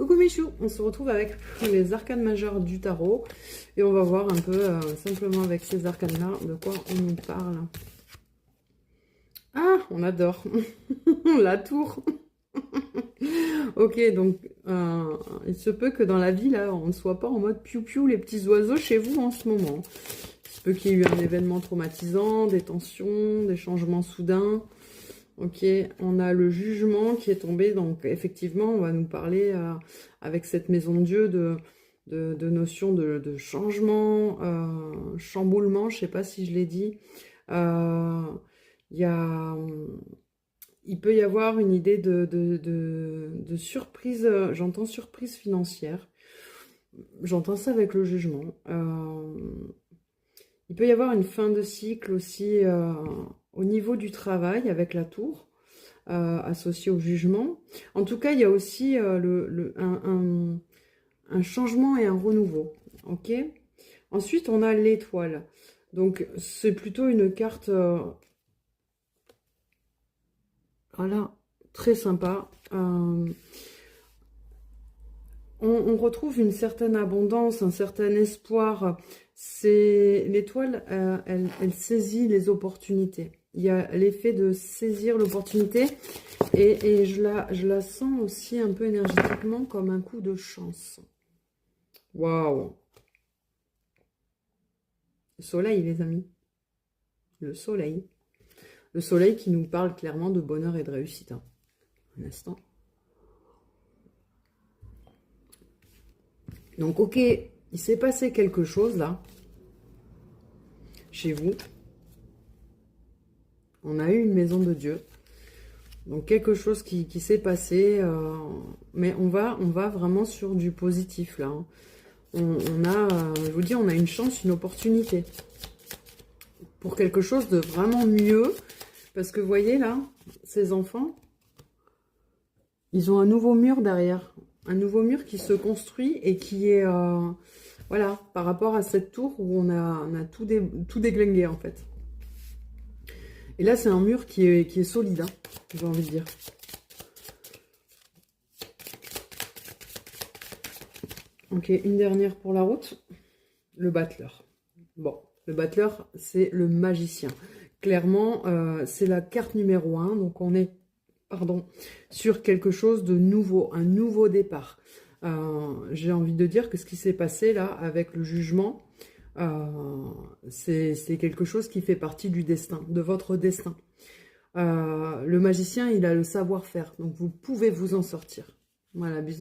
Coucou Michou, on se retrouve avec les arcanes majeures du tarot et on va voir un peu simplement avec ces arcanes-là de quoi on nous parle. Ah, on adore la tour. Ok, donc il se peut que dans la vie là, on ne soit pas en mode piou-piou les petits oiseaux chez vous en ce moment. Il se peut qu'il y ait eu un événement traumatisant, des tensions, des changements soudains. Ok, on a le jugement qui est tombé, donc effectivement, on va nous parler avec cette maison de Dieu de notion de changement, chamboulement, je ne sais pas si je l'ai dit. Il peut y avoir une idée de surprise, j'entends surprise financière, j'entends ça avec le jugement. Il peut y avoir une fin de cycle aussi au niveau du travail avec la tour, associée au jugement. En tout cas, il y a aussi un changement et un renouveau. Ok. Ensuite, on a l'étoile. Donc, c'est plutôt une carte voilà, très sympa. On retrouve une certaine abondance, un certain espoir. C'est l'étoile, elle saisit les opportunités. Il y a l'effet de saisir l'opportunité et je la sens aussi un peu énergétiquement comme un coup de chance. Waouh! Le soleil, les amis. Le soleil. Le soleil qui nous parle clairement de bonheur et de réussite. Hein. Un instant. Donc, ok, il s'est passé quelque chose là, chez vous. On a eu une maison de Dieu. Donc, quelque chose qui s'est passé. Mais on va vraiment sur du positif là. Hein. On a, je vous dis, on a une chance, une opportunité. Pour quelque chose de vraiment mieux. Parce que vous voyez là, ces enfants, ils ont un nouveau mur derrière. Un nouveau mur qui se construit et qui est, voilà, par rapport à cette tour où on a tout déglingué en fait. Et là, c'est un mur qui est solide, hein, j'ai envie de dire. Ok, une dernière pour la route. Le battleur. Bon, le battleur, c'est le magicien. Clairement, c'est la carte numéro 1, donc on est sur quelque chose de nouveau, un nouveau départ. J'ai envie de dire que ce qui s'est passé là avec le jugement, c'est quelque chose qui fait partie du destin, de votre destin. Le magicien, il a le savoir-faire, donc vous pouvez vous en sortir. Voilà, bisous.